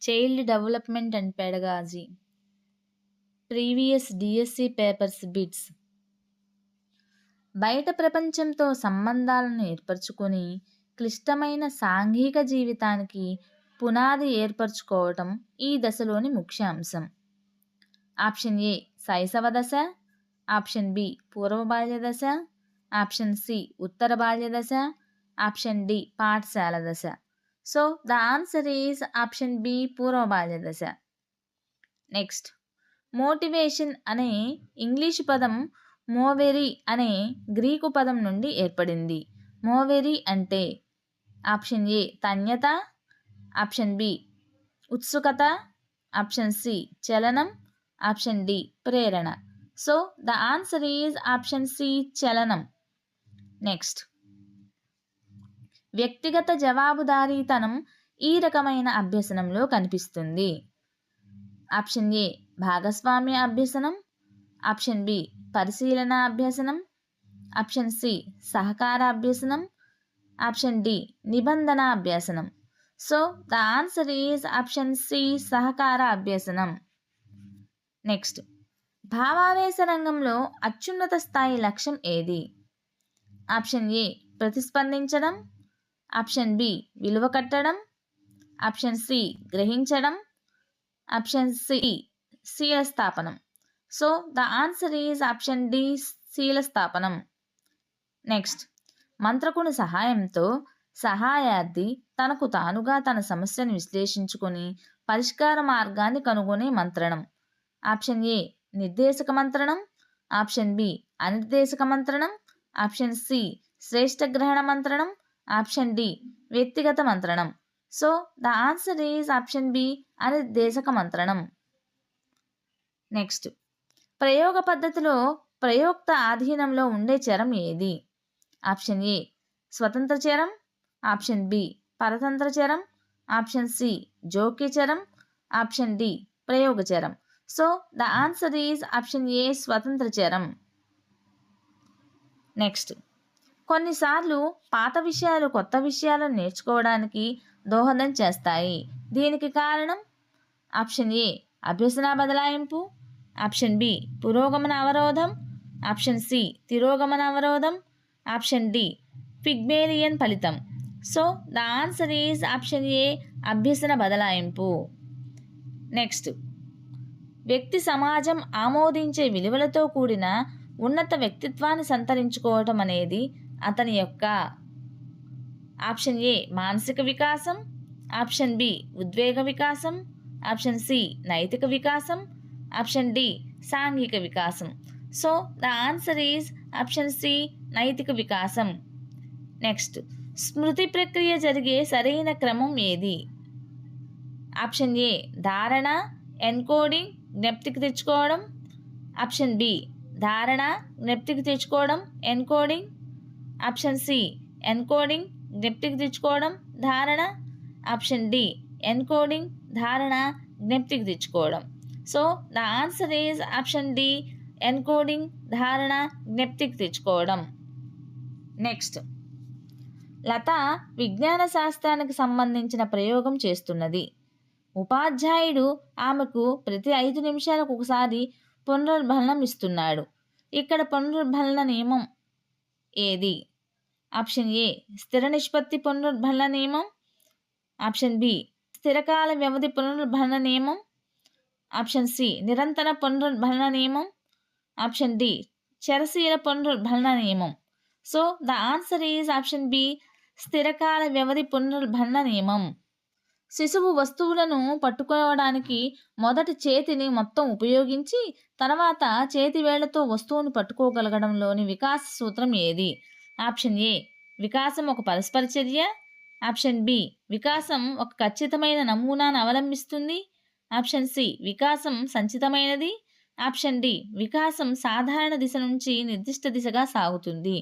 Child development and pedagogy, previous DSC papers bits. బయట ప్రపంచంతో సంబంధాలను ఏర్పరచుకొని క్లిష్టమైన సాంఘిక జీవితానికి పునాది ఏర్పరచుకోవటం ఈ దశలోని ముఖ్య అంశం. ఆప్షన్ ఏ శైశవ దశ, ఆప్షన్ బి పూర్వ బాల్య దశ, ఆప్షన్ సి ఉత్తర బాల్య దశ, ఆప్షన్ డి పాఠశాల దశ. So the answer is option B పూర్వ బాల్య దశ. నెక్స్ట్, మోటివేషన్ అనే ఇంగ్లీషు పదం మోవెరీ అనే గ్రీకు పదం నుండి ఏర్పడింది. మోవెరీ అంటే ఆప్షన్ ఏ తన్యత, ఆప్షన్ బి ఉత్సుకత, ఆప్షన్ సి చలనం, ఆప్షన్ డి ప్రేరణ. So the answer is option C చలనం. నెక్స్ట్, వ్యక్తిగత జవాబుదారీతనం ఈ రకమైన అభ్యసనంలో కనిపిస్తుంది. ఆప్షన్ ఏ భాగస్వామ్య అభ్యసనం, ఆప్షన్ బి పరిశీలన అభ్యసనం, ఆప్షన్ సి సహకార అభ్యసనం, ఆప్షన్ డి నిబంధన అభ్యసనం. So the answer is option C సహకార అభ్యసనం. నెక్స్ట్, భావావేశ రంగంలో అత్యున్నత స్థాయి లక్ష్యం ఏది? ఆప్షన్ ఏ ప్రతిస్పందించడం, ఆప్షన్ బి విలువ కట్టడం, ఆప్షన్ సి గ్రహించడం, ఆప్షన్ సి శీల స్థాపనం. So the answer is option D శీల స్థాపనం. నెక్స్ట్, మంత్రకుని సహాయంతో సహాయార్థి తనకు తానుగా తన సమస్యను విశ్లేషించుకొని పరిష్కార మార్గాన్ని కనుగొనే మంత్రణం. ఆప్షన్ ఏ నిర్దేశక మంత్రణం, ఆప్షన్ బి అనిర్దేశక మంత్రణం, ఆప్షన్ సి శ్రేష్ఠ గ్రహణ మంత్రణం, ఆప్షన్ డి వ్యక్తిగత మంత్రణం. So the answer is option B అనిర్దేశక మంత్రణం. నెక్స్ట్, ప్రయోగ పద్ధతిలో ప్రయోక్త ఆధీనంలో ఉండే చరం ఏది? ఆప్షన్ ఏ స్వతంత్ర చరం, ఆప్షన్ బి పరతంత్ర చరం, ఆప్షన్ సి జోక్య చరం, ఆప్షన్ డి ప్రయోగ చరం. So the answer is option A స్వతంత్ర చరం. నెక్స్ట్, కొన్నిసార్లు పాత విషయాలు కొత్త విషయాలను నేర్చుకోవడానికి దోహదం చేస్తాయి. దీనికి కారణం? ఆప్షన్ ఏ అభ్యసన బదలాయింపు, ఆప్షన్ బి పురోగమన అవరోధం, ఆప్షన్ సి తిరోగమన అవరోధం, ఆప్షన్ డి పిగ్మేలియన్ ఫలితం. So the answer is option ఏ అభ్యసన బదలాయింపు. నెక్స్ట్, వ్యక్తి సమాజం ఆమోదించే విలువలతో కూడిన ఉన్నత వ్యక్తిత్వాన్ని సంతరించుకోవటం అనేది అతని యొక్క ఆప్షన్ ఏ మానసిక వికాసం, ఆప్షన్ బి ఉద్వేగ వికాసం, ఆప్షన్ సి నైతిక వికాసం, ఆప్షన్ డి సాంఘిక వికాసం. So the answer is option C నైతిక వికాసం. నెక్స్ట్, స్మృతి ప్రక్రియ జరిగే సరైన క్రమం ఏది? ఆప్షన్ ఏ ధారణ, ఎన్కోడింగ్, జ్ఞప్తికి తెచ్చుకోవడం, ఆప్షన్ బి ధారణ, జ్ఞప్తికి తెచ్చుకోవడం, ఎన్కోడింగ్, ఆప్షన్ సి ఎన్కోడింగ్, జ్ఞప్తికి తెచ్చుకోవడం, ధారణ, ఆప్షన్ డి ఎన్కోడింగ్, ధారణ, జ్ఞప్తికి తెచ్చుకోవడం. So the answer is option D encoding, ధారణ, జ్ఞప్తికి తెచ్చుకోవడం. నెక్స్ట్, లత విజ్ఞాన శాస్త్రానికి సంబంధించిన ప్రయోగం చేస్తున్నది. ఉపాధ్యాయుడు ఆమెకు ప్రతి 5 నిమిషాలకు ఒకసారి పునరుద్ధరణం ఇస్తున్నాడు. ఇక్కడ పునరుద్ధరణ నియమం ఏది? ఆప్షన్ ఏ స్థిర నిష్పత్తి పునరుద్ధరణ నియమం, ఆప్షన్ బి స్థిరకాల వ్యవధి పునరుద్ధరణ నియమం, ఆప్షన్ సి నిరంతర పునరుద్ధరణ నియమం, ఆప్షన్ డి చరశీల పునరుద్ధరణ నియమం. So the answer is option B స్థిరకాల వ్యవధి పునరుద్ధరణ నియమం. శిశువు వస్తువులను పట్టుకోవడానికి మొదటి చేతిని మొత్తం ఉపయోగించి తర్వాత చేతి వేళ్లతో వస్తువును పట్టుకోగలగడంలోని వికాస సూత్రం ఏది? ఆప్షన్ ఏ వికాసం ఒక పరస్పర చర్య, ఆప్షన్ బి వికాసం ఒక ఖచ్చితమైన నమూనాను అవలంబిస్తుంది, ఆప్షన్ సి వికాసం సంచితమైనది, ఆప్షన్ డి వికాసం సాధారణ దిశ నుంచి నిర్దిష్ట దిశగా సాగుతుంది.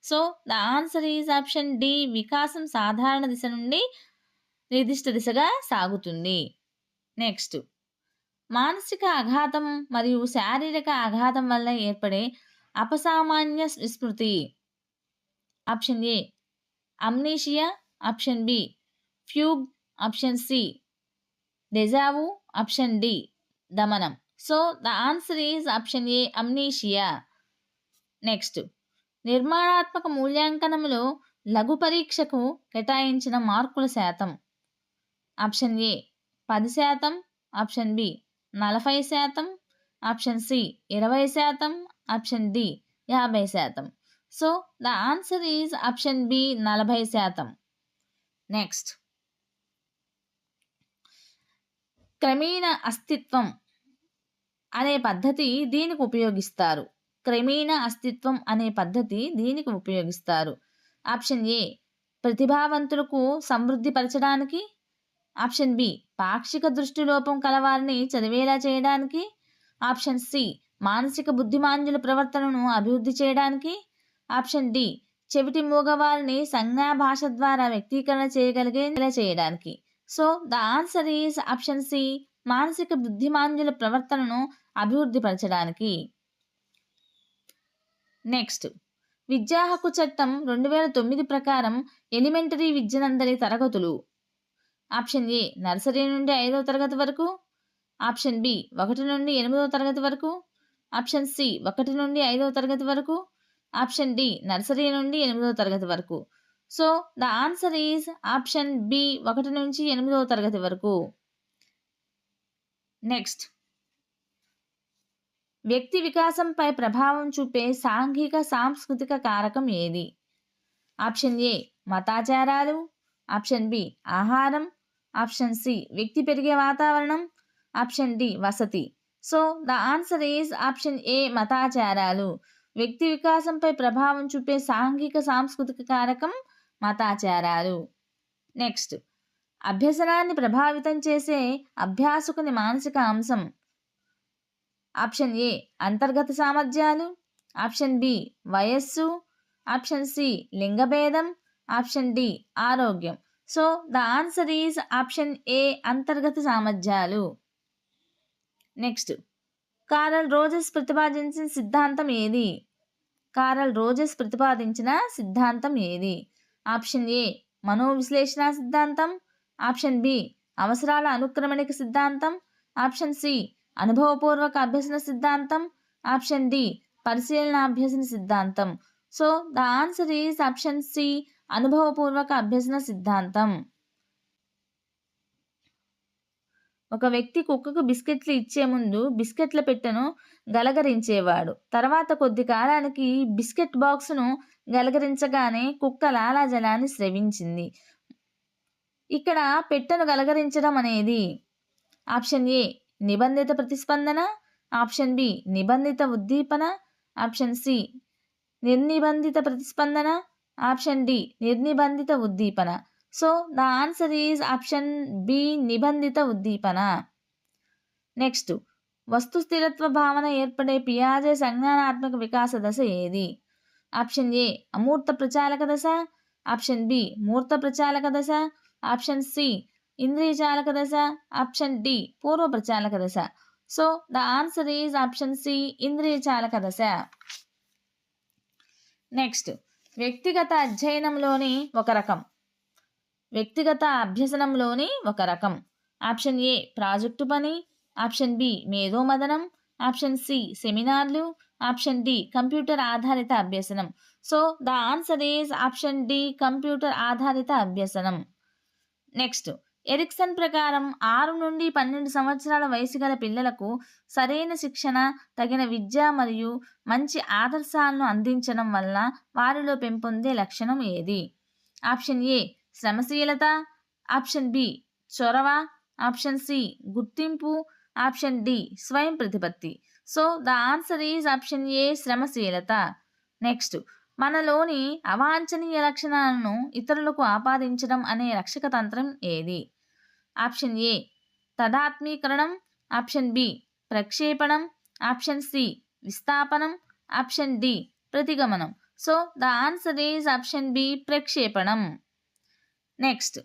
So the answer is option D వికాసం సాధారణ దిశ నుండి నిర్దిష్ట దిశగా సాగుతుంది. నెక్స్ట్, మానసిక ఆఘాతం మరియు శారీరక ఆఘాతం వల్ల ఏర్పడే అపసామాన్య విస్మృతి. Option A amnesia, option B fugue, option C deja vu, option D దమనం. So the answer is option A amnesia. Next, నిర్మాణాత్మక మూల్యాంకనంలో లఘు పరీక్షకు కేటాయించిన మార్కుల శాతం. Option A 10%, option B 40%, option C 20%, option D 50%. So the answer is option B 40%. Next, క్రమీణ అస్తిత్వం అనే పద్ధతి దీనికి ఉపయోగిస్తారు. క్రమీణ అస్తిత్వం అనే పద్ధతి దీనికి ఉపయోగిస్తారు. ఆప్షన్ ఏ ప్రతిభావంతులకు సమృద్ధి పరచడానికి, ఆప్షన్ బి పాక్షిక దృష్టిలోపం కలవారిని చదివేలా చేయడానికి, ఆప్షన్ సి మానసిక బుద్ధిమాంద్యుల ప్రవర్తనను అభివృద్ధి చేయడానికి, ఆప్షన్ డి చెవిటి మూగవారిని సంజ్ఞా భాష ద్వారా వ్యక్తీకరణ చేయగలిగేలా చేయడానికి. So the answer is option C మానసిక బుద్ధిమాంద్యుల ప్రవర్తనను అభివృద్ధి పరచడానికి. నెక్స్ట్, విద్యా హక్కు చట్టం 2009 ప్రకారం ఎలిమెంటరీ విద్యనందరి తరగతులు. ఆప్షన్ ఏ నర్సరీ నుండి 5వ తరగతి వరకు, ఆప్షన్ బి 1 నుండి 8వ తరగతి వరకు, ఆప్షన్ సి 1 నుండి 5వ తరగతి వరకు, ఆప్షన్ డి నర్సరీ నుండి 8వ తరగతి వరకు. So the answer is option B 1 నుంచి 8వ తరగతి వరకు. నెక్స్ట్, వ్యక్తి వికాసంపై ప్రభావం చూపే సాంఘిక సాంస్కృతిక కారకం ఏది? ఆప్షన్ ఏ మతాచారాలు, ఆప్షన్ బి ఆహారం, ఆప్షన్ సి వ్యక్తి పెరిగే వాతావరణం, ఆప్షన్ డి వసతి. So the answer is option A మతాచారాలు. వ్యక్తి వికాసంపై ప్రభావం చూపే సాంఘిక సాంస్కృతిక కారకం మతాచారాలు. నెక్స్ట్, అభ్యసనాన్ని ప్రభావితం చేసే అభ్యాసకుని మానసిక అంశం. ఆప్షన్ ఏ అంతర్గత సామర్థ్యాలు, ఆప్షన్ బి వయస్సు, ఆప్షన్ సి లింగభేదం, ఆప్షన్ డి ఆరోగ్యం. So the answer is option ఏ అంతర్గత సామర్థ్యాలు. నెక్స్ట్, కారల్ రోజెస్ ప్రతిపాదించిన సిద్ధాంతం ఏది? కారల్ రోజెస్ ప్రతిపాదించిన సిద్ధాంతం ఏది? ఆప్షన్ ఏ మనోవిశ్లేషణ సిద్ధాంతం, ఆప్షన్ బి అవసరాల అనుక్రమణిక సిద్ధాంతం, ఆప్షన్ సి అనుభవపూర్వక అభ్యసన సిద్ధాంతం, ఆప్షన్ డి పరిశీలన అభ్యసన సిద్ధాంతం. So the answer is option C అనుభవపూర్వక అభ్యసన సిద్ధాంతం. ఒక వ్యక్తి కుక్కకు బిస్కెట్లు ఇచ్చే ముందు బిస్కెట్ల పెట్టెను గలగరించేవాడు. తర్వాత కొద్ది కాలానికి బిస్కెట్ బాక్సును గలగరించగానే కుక్క లాలాజలాన్ని స్రవించింది. ఇక్కడ పెట్టెను గలగరించడం అనేది ఆప్షన్ ఏ నిబంధిత ప్రతిస్పందన, ఆప్షన్ బి నిబంధిత ఉద్దీపన, ఆప్షన్ సి నిర్నిబంధిత ప్రతిస్పందన, ఆప్షన్ డి నిర్నిబంధిత ఉద్దీపన. So the answer is option B నిబంధిత ఉద్దీపన. నెక్స్ట్, వస్తు స్థిరత్వ భావన ఏర్పడే పియాజే సంజ్ఞానాత్మక వికాస దశ ఏది? ఆప్షన్ ఏ అమూర్త ప్రచాలక దశ, ఆప్షన్ బి మూర్త ప్రచాలక దశ, ఆప్షన్ సి ఇంద్రియ చాలక దశ, ఆప్షన్ డి పూర్వ ప్రచాలక దశ. So the answer is option C ఇంద్రియ చాలక దశ. నెక్స్ట్, వ్యక్తిగత అధ్యయనంలోని ఒక రకం. వ్యక్తిగత అభ్యసనంలోని ఒక రకం. ఆప్షన్ ఏ ప్రాజెక్టు పని, ఆప్షన్ బి మేధోమదనం, ఆప్షన్ సి సెమినార్లు, ఆప్షన్ డి కంప్యూటర్ ఆధారిత అభ్యసనం. So the answer is option D computer ఆధారిత అభ్యసనం. నెక్స్ట్, ఎరిక్సన్ ప్రకారం 6 నుండి 12 సంవత్సరాల వయసు గల పిల్లలకు సరైన శిక్షణ, తగిన విద్య మరియు మంచి ఆదర్శాలను అందించడం వల్ల వారిలో పెంపొందే లక్షణం ఏది? ఆప్షన్ ఏ శ్రమశీలత, ఆప్షన్ బి చొరవ, ఆప్షన్ సి గుర్తింపు, ఆప్షన్ డి స్వయం ప్రతిపత్తి. So the answer is option A శ్రమశీలత. నెక్స్ట్, మనలోని అవాంఛనీయ లక్షణాలను ఇతరులకు ఆపాదించడం అనే రక్షక తంత్రం ఏది? ఆప్షన్ ఏ తదాత్మీకరణం, ఆప్షన్ బి ప్రక్షేపణం, ఆప్షన్ సి విస్థాపనం, ఆప్షన్ డి ప్రతిగమనం. So the answer is option B ప్రక్షేపణం. నెక్స్ట్,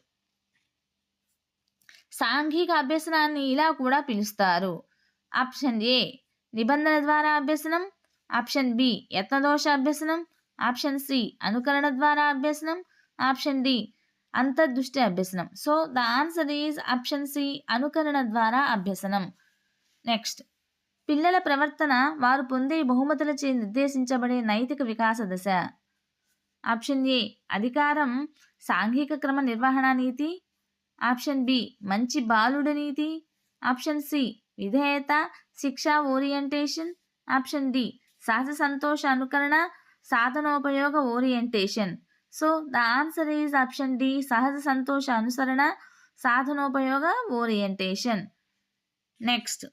సాంఘిక అభ్యసనాన్ని ఇలా కూడా పిలుస్తారు. ఆప్షన్ ఏ నిబంధన ద్వారా అభ్యసనం, ఆప్షన్ బి యత్నదోష అభ్యసనం, ఆప్షన్ సి అనుకరణ ద్వారా అభ్యసనం, ఆప్షన్ డి అంతర్దృష్టి అభ్యసనం. So the answer is option C, అనుకరణ ద్వారా అభ్యసనం. నెక్స్ట్, పిల్లల ప్రవర్తన వారు పొందే బహుమతులచే నిర్దేశించబడే నైతిక వికాస దశ. ఆప్షన్ ఏ అధికారం, సాంఘిక క్రమ నిర్వహణ నీతి. ఆప్షన్ బి మంచి బాలుడ నీతి. ఆప్షన్ సి విధేయత, శిక్ష ఓరియంటేషన్. ఆప్షన్ డి సహజ సంతోష అనుకరణ, సాధనోపయోగ orientation. So the answer is option D, సహజ సంతోష అనుసరణ, సాధనోపయోగ ఓరియంటేషన్. నెక్స్ట్,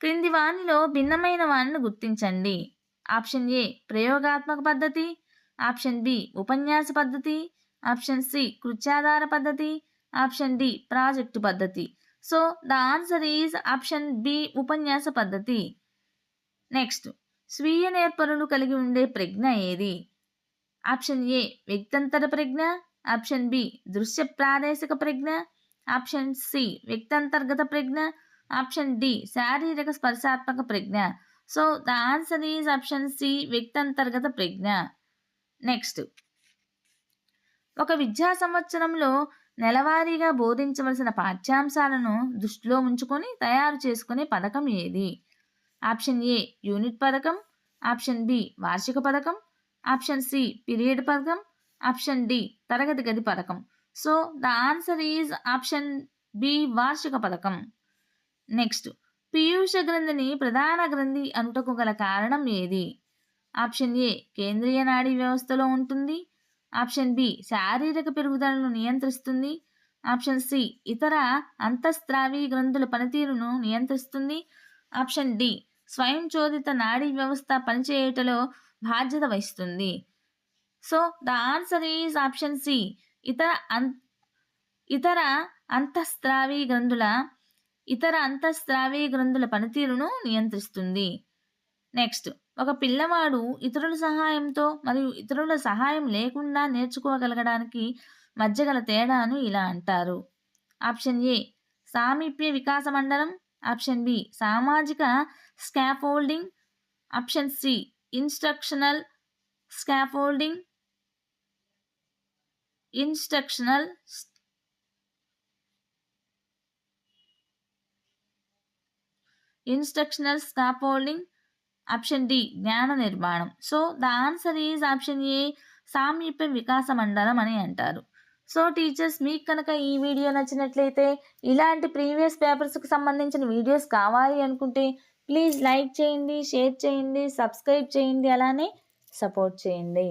క్రింది వానిలో భిన్నమైన వానిని గుర్తించండి. ఆప్షన్ ఏ ప్రయోగాత్మక పద్ధతి. ఆప్షన్ బి ఉపన్యాస పద్ధతి. ఆప్షన్ సి కృత్యాధార పద్ధతి. ఆప్షన్ డి ప్రాజెక్టు పద్ధతి. So the answer is option B, ఉపన్యాస పద్ధతి. నెక్స్ట్, స్వీయ నేర్పరులు కలిగి ఉండే ప్రజ్ఞ ఏది? ఆప్షన్ ఏ వ్యక్తంతర ప్రజ్ఞ. ఆప్షన్ బి దృశ్య ప్రాదేశిక ప్రజ్ఞ. ఆప్షన్ సి వ్యక్తంతర్గత ప్రజ్ఞ. ఆప్షన్ డి శారీరక స్పర్శాత్మక ప్రజ్ఞ. So the answer is option C, వ్యక్తంతర్గత ప్రజ్ఞ. నెక్స్ట్, ఒక విద్యా సంవత్సరంలో నెలవారీగా బోధించవలసిన పాఠ్యాంశాలను దృష్టిలో ఉంచుకొని తయారు చేసుకునే పథకం ఏది? ఆప్షన్ ఏ యూనిట్ పథకం. ఆప్షన్ బి వార్షిక పథకం. ఆప్షన్ సి పీరియడ్ పథకం. ఆప్షన్ డి తరగతి గది పథకం. So the answer is option B, వార్షిక పథకం. నెక్స్ట్, పీయూష గ్రంథిని ప్రధాన గ్రంథి అనుటకు గల కారణం ఏది? ఆప్షన్ ఏ కేంద్రీయ నాడీ వ్యవస్థలో ఉంటుంది. ఆప్షన్ బి శారీరక పెరుగుదలను నియంత్రిస్తుంది. ఆప్షన్ సి ఇతర అంతఃస్రావి గ్రంథుల పనితీరును నియంత్రిస్తుంది. ఆప్షన్ డి స్వయంచోదిత నాడీ వ్యవస్థ పనిచేయుటలో బాధ్యత వహిస్తుంది. So the answer is option C, ఇతర అంతఃస్రావి గ్రంథుల పనితీరును నియంత్రిస్తుంది. నెక్స్ట్, ఒక పిల్లవాడు ఇతరుల సహాయంతో మరియు ఇతరుల సహాయం లేకుండా నేర్చుకోగలగడానికి మధ్య గల తేడాను ఇలా అంటారు. ఆప్షన్ ఏ సామీప్య వికాస మండలం. ఆప్షన్ బి సామాజిక scaffolding. Option C instructional scaffolding. Instructional scaffolding. Option D జ్ఞాన నిర్మాణం. So the answer is option A, సామీప్య వికాస మండలం అని అంటారు. సో టీచర్స్, మీకు కనుక ఈ వీడియో నచ్చినట్లయితే, ఇలాంటి ప్రీవియస్ పేపర్స్కి సంబంధించిన వీడియోస్ కావాలి అనుకుంటే ప్లీజ్ లైక్ చేయండి, షేర్ చేయండి, సబ్స్క్రైబ్ చేయండి, అలానే సపోర్ట్ చేయండి.